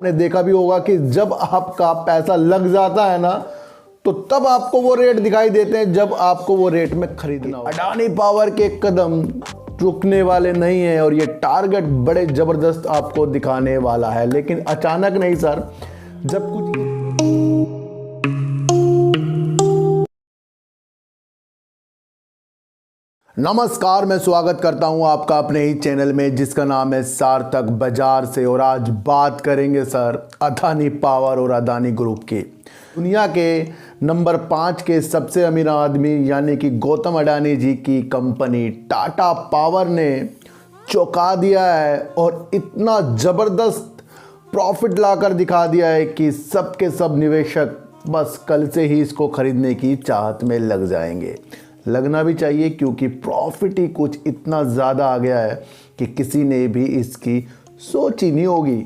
आपने देखा भी होगा कि जब आपका पैसा लग जाता है ना तो तब आपको वो रेट दिखाई देते हैं जब आपको वो रेट में खरीदना हो। अडानी पावर के कदम रुकने वाले नहीं है और ये टारगेट बड़े जबरदस्त आपको दिखाने वाला है, लेकिन अचानक नहीं सर। जब कुछ नमस्कार, मैं स्वागत करता हूं आपका अपने ही चैनल में जिसका नाम है सार्थक बाजार से। और आज बात करेंगे सर अडानी पावर और अडानी ग्रुप की। दुनिया के नंबर 5 के सबसे अमीर आदमी यानी कि गौतम अडानी जी की कंपनी टाटा पावर ने चौंका दिया है और इतना ज़बरदस्त प्रॉफिट लाकर दिखा दिया है कि सबके सब निवेशक बस कल से ही इसको खरीदने की चाहत में लग जाएंगे। लगना भी चाहिए क्योंकि प्रॉफिट ही कुछ इतना ज़्यादा आ गया है कि किसी ने भी इसकी सोची नहीं होगी।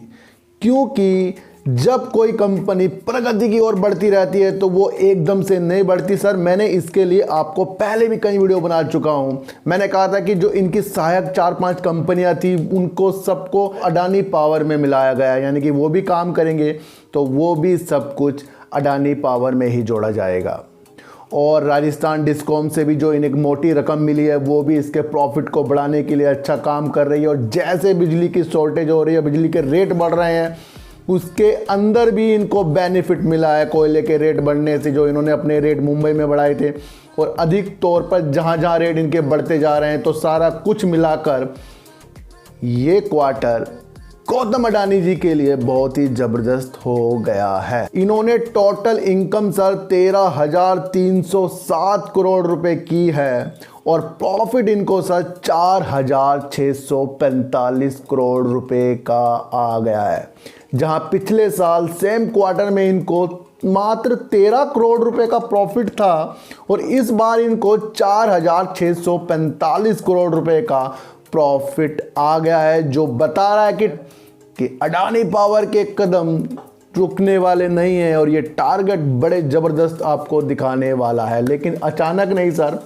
क्योंकि जब कोई कंपनी प्रगति की ओर बढ़ती रहती है तो वो एकदम से नहीं बढ़ती सर। मैंने इसके लिए आपको पहले भी कई वीडियो बना चुका हूँ। मैंने कहा था कि जो इनकी सहायक 4-5 कंपनियाँ थी उनको सबको अडानी पावर में मिलाया गया, यानी कि वो भी काम करेंगे तो वो भी सब कुछ अडानी पावर में ही जोड़ा जाएगा। और राजस्थान डिस्कॉम से भी जो इन्हें मोटी रकम मिली है वो भी इसके प्रॉफिट को बढ़ाने के लिए अच्छा काम कर रही है। और जैसे बिजली की शॉर्टेज हो रही है, बिजली के रेट बढ़ रहे हैं, उसके अंदर भी इनको बेनिफिट मिला है कोयले के रेट बढ़ने से। जो इन्होंने अपने रेट मुंबई में बढ़ाए थे और अधिक तौर पर जहाँ जहाँ रेट इनके बढ़ते जा रहे हैं, तो सारा कुछ मिलाकर ये क्वार्टर गौतम अडानी जी के लिए बहुत ही जबरदस्त हो गया है। इन्होंने टोटल इनकम सर 13,307 करोड़ रुपए की है और प्रॉफिट इनको सर 4,645 करोड़ रुपए का आ गया है। जहां पिछले साल सेम क्वार्टर में इनको मात्र 13 करोड़ रुपए का प्रॉफिट था और इस बार इनको 4,645 करोड़ रुपए का प्रॉफिट आ गया है, जो बता रहा है कि अडानी पावर के कदम रुकने वाले नहीं है और ये टारगेट बड़े ज़बरदस्त आपको दिखाने वाला है। लेकिन अचानक नहीं सर,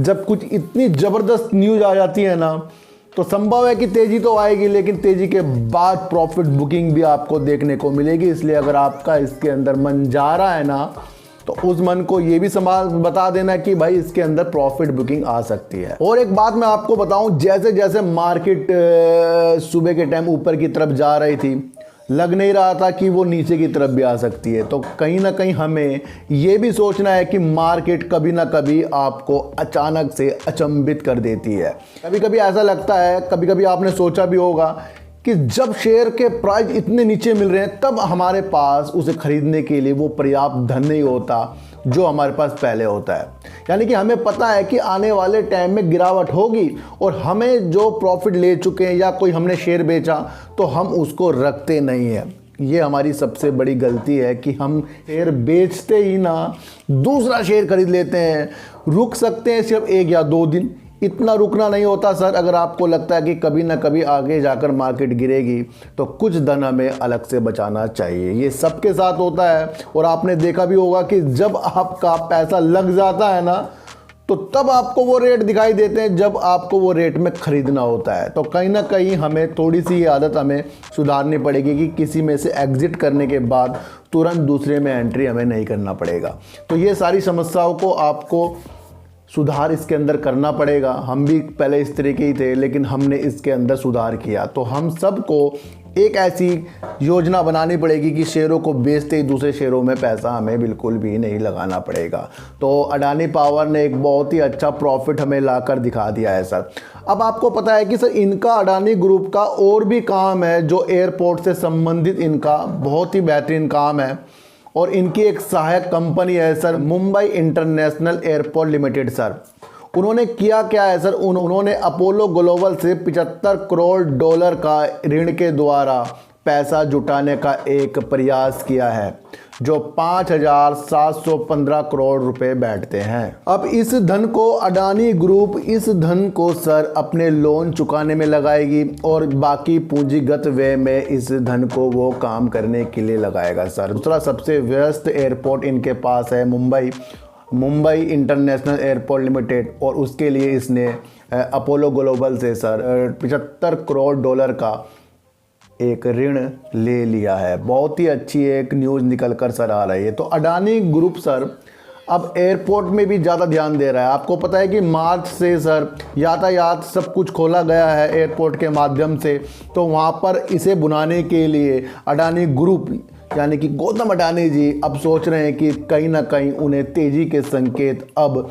जब कुछ इतनी ज़बरदस्त न्यूज़ आ जाती है ना तो संभव है कि तेज़ी तो आएगी, लेकिन तेज़ी के बाद प्रॉफिट बुकिंग भी आपको देखने को मिलेगी। इसलिए अगर आपका इसके अंदर मन जा रहा है ना तो उस मन को ये भी संभाल बता देना कि भाई इसके अंदर प्रॉफिट बुकिंग आ सकती है। और एक बात मैं आपको बताऊं, जैसे जैसे मार्केट सुबह के टाइम ऊपर की तरफ जा रही थी, लग नहीं रहा था कि वो नीचे की तरफ भी आ सकती है। तो कहीं ना कहीं हमें ये भी सोचना है कि मार्केट कभी ना कभी आपको अचानक से अचंभित कर देती है। कभी कभी ऐसा लगता है, कभी कभी आपने सोचा भी होगा कि जब शेयर के प्राइस इतने नीचे मिल रहे हैं तब हमारे पास उसे खरीदने के लिए वो पर्याप्त धन नहीं होता जो हमारे पास पहले होता है। यानी कि हमें पता है कि आने वाले टाइम में गिरावट होगी और हमें जो प्रॉफिट ले चुके हैं या कोई हमने शेयर बेचा तो हम उसको रखते नहीं हैं। ये हमारी सबसे बड़ी गलती है कि हम शेयर बेचते ही ना दूसरा शेयर खरीद लेते हैं। रुक सकते हैं सिर्फ 1 या 2 दिन, इतना रुकना नहीं होता सर। अगर आपको लगता है कि कभी ना कभी आगे जाकर मार्केट गिरेगी तो कुछ धन हमें अलग से बचाना चाहिए। ये सबके साथ होता है और आपने देखा भी होगा कि जब आपका पैसा लग जाता है ना तो तब आपको वो रेट दिखाई देते हैं जब आपको वो रेट में खरीदना होता है। तो कहीं ना कहीं हमें थोड़ी सी ये आदत हमें सुधारनी पड़ेगी कि किसी में से एग्जिट करने के बाद तुरंत दूसरे में एंट्री हमें नहीं करना पड़ेगा। तो ये सारी समस्याओं को आपको सुधार इसके अंदर करना पड़ेगा। हम भी पहले इस तरीके ही थे, लेकिन हमने इसके अंदर सुधार किया। तो हम सबको एक ऐसी योजना बनानी पड़ेगी कि शेयरों को बेचते ही दूसरे शेयरों में पैसा हमें बिल्कुल भी नहीं लगाना पड़ेगा। तो अडानी पावर ने एक बहुत ही अच्छा प्रॉफिट हमें लाकर दिखा दिया है सर। अब आपको पता है कि सर इनका अडानी ग्रुप का और भी काम है जो एयरपोर्ट से संबंधित इनका बहुत ही बेहतरीन काम है। और इनकी एक सहायक कंपनी है sir Mumbai international airport limited sir. उन्होंने किया क्या है सर, उन्होंने अपोलो ग्लोबल से 75 करोड़ डॉलर का ऋण के द्वारा पैसा जुटाने का एक प्रयास किया है जो 5,715 करोड़ रुपए बैठते हैं। अब इस धन को अडानी ग्रुप इस धन को सर अपने लोन चुकाने में लगाएगी और बाकी पूंजीगत व्यय में इस धन को वो काम करने के लिए लगाएगा सर। दूसरा सबसे व्यस्त एयरपोर्ट इनके पास है मुंबई इंटरनेशनल एयरपोर्ट लिमिटेड और उसके लिए इसने अपोलो ग्लोबल से सर 75 करोड़ डॉलर का एक ऋण ले लिया है। बहुत ही अच्छी एक न्यूज़ निकल कर सर आ रही है। तो अडानी ग्रुप सर अब एयरपोर्ट में भी ज़्यादा ध्यान दे रहा है। आपको पता है कि मार्च से सर यातायात सब कुछ खोला गया है एयरपोर्ट के माध्यम से, तो वहाँ पर इसे बुलाने के लिए अडानी ग्रुप यानी कि गौतम अडानी जी अब सोच रहे हैं कि कहीं ना कहीं उन्हें तेज़ी के संकेत अब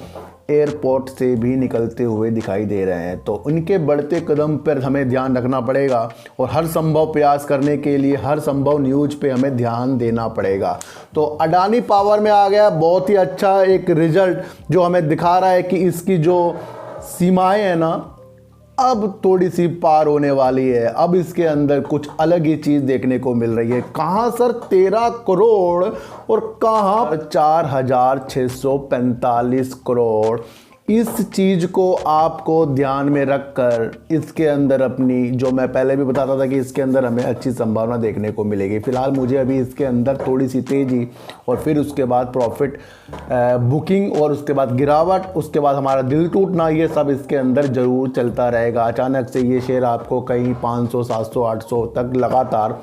एयरपोर्ट से भी निकलते हुए दिखाई दे रहे हैं। तो उनके बढ़ते कदम पर हमें ध्यान रखना पड़ेगा और हर संभव प्रयास करने के लिए हर संभव न्यूज़ पे हमें ध्यान देना पड़ेगा। तो अडानी पावर में आ गया बहुत ही अच्छा एक रिजल्ट जो हमें दिखा रहा है कि इसकी जो सीमाएं हैं ना अब थोड़ी सी पार होने वाली है। अब इसके अंदर कुछ अलग ही चीज़ देखने को मिल रही है। कहाँ सर 13 करोड़ और कहाँ 4,645 करोड़। इस चीज़ को आपको ध्यान में रखकर इसके अंदर अपनी जो मैं पहले भी बताता था कि इसके अंदर हमें अच्छी संभावना देखने को मिलेगी। फ़िलहाल मुझे अभी इसके अंदर थोड़ी सी तेज़ी और फिर उसके बाद प्रॉफिट बुकिंग और उसके बाद गिरावट, उसके बाद हमारा दिल टूटना, ये सब इसके अंदर ज़रूर चलता रहेगा। अचानक से ये शेयर आपको कहीं 500, 700, 800 तक लगातार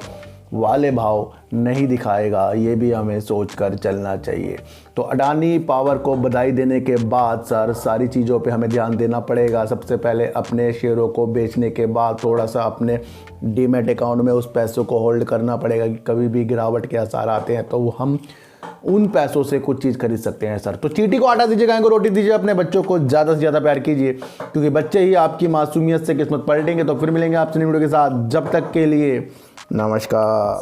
वाले भाव नहीं दिखाएगा, ये भी हमें सोच कर चलना चाहिए। तो अडानी पावर को बधाई देने के बाद सर सारी चीज़ों पे हमें ध्यान देना पड़ेगा। सबसे पहले अपने शेयरों को बेचने के बाद थोड़ा सा अपने डीमैट अकाउंट में उस पैसों को होल्ड करना पड़ेगा कि कभी भी गिरावट के आसार आते हैं तो हम उन पैसों से कुछ चीज़ खरीद सकते हैं सर। तो चींटी को आटा दीजिए, गाय को रोटी दीजिए, अपने बच्चों को ज़्यादा से ज़्यादा प्यार कीजिए क्योंकि बच्चे ही आपकी मासूमियत से किस्मत पलटेंगे। तो फिर मिलेंगे आपसे नई वीडियो के साथ, जब तक के लिए नमस्कार।